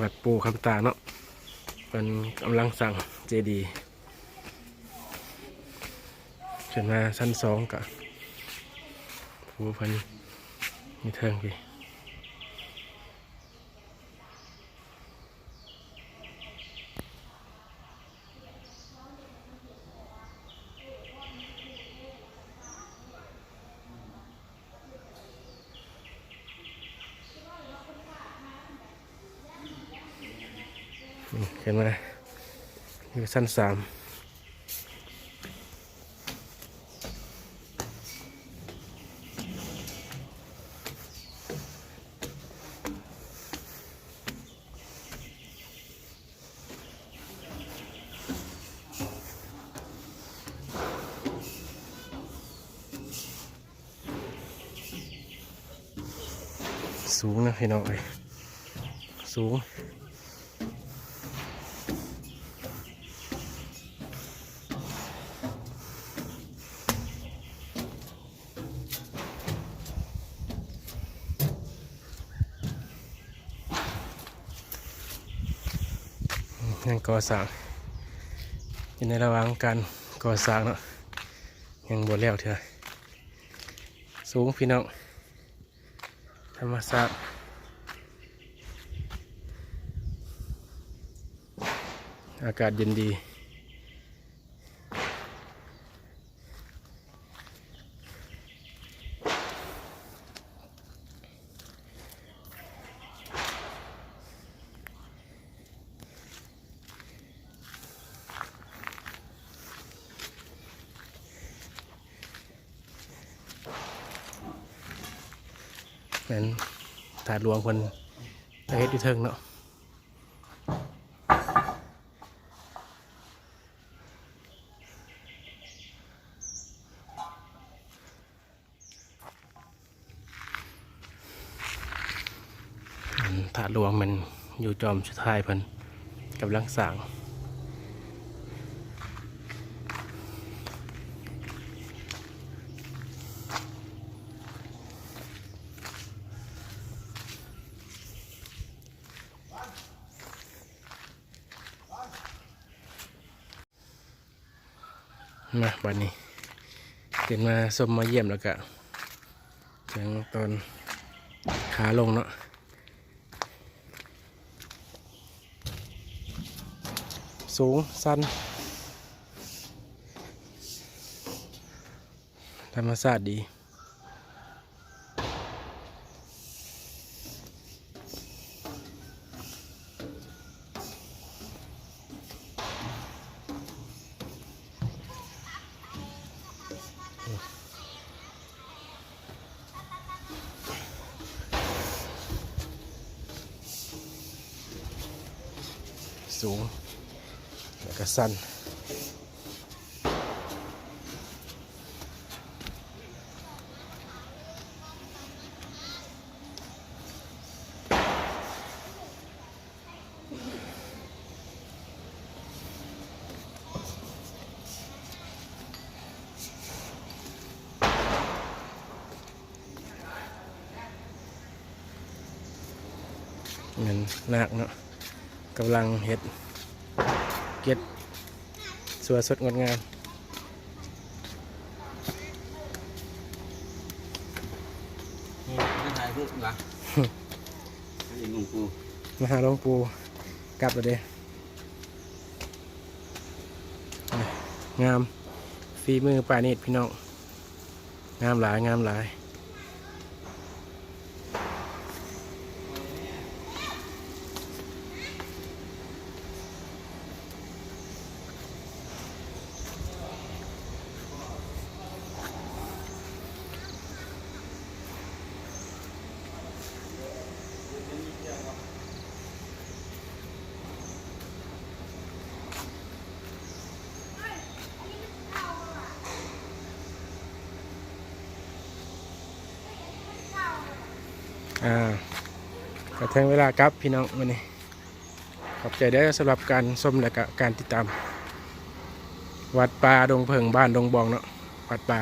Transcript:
วัดปูคำตาเนาะเป็นกำลังสั่งเจดีย์ขึ้นมาชั้น2กับปูเพิ่นมีเทิงพี่เห็นไหมอยู่ชั้น3สูงนะพี่น้องเลยสูงยังก่อสร้างอยู่ในระหว่างการก่อสร้างเนาะยังบ่แล้วเถอะสูงพี่น้องธรรมศาสตร์อากาศเย็นดีแม่นถาดหลวงคนไปเฮ็ดอยู่เทิงเนาะถาดหลวงมันอยู่จอมสุดท้ายเพิ่นกำลังสร้างมาบัดนี้ตื่นมาส้มมาเยี่ยมแล้วก็ถึงตอนขาลงเนาะสูงสั้นธรรมชาติดีสูงแล้วก็สั้นเหมือนนาคเนาะกำลังเฮ็ดเก็ดสวยสดงดงามถ่ายรูปเหรอหลวงปู่ มาหาหลวงปู่กลับแล้วเด้งามฝีมือปานิชพี่น้องงามหลายงามหลายก็ถึงเวลากลับพี่น้องวันนี้ขอบใจได้สำหรับการชมและการติดตามวัดป่าดงเพิงบ้านดงบองเนาะวัดป่า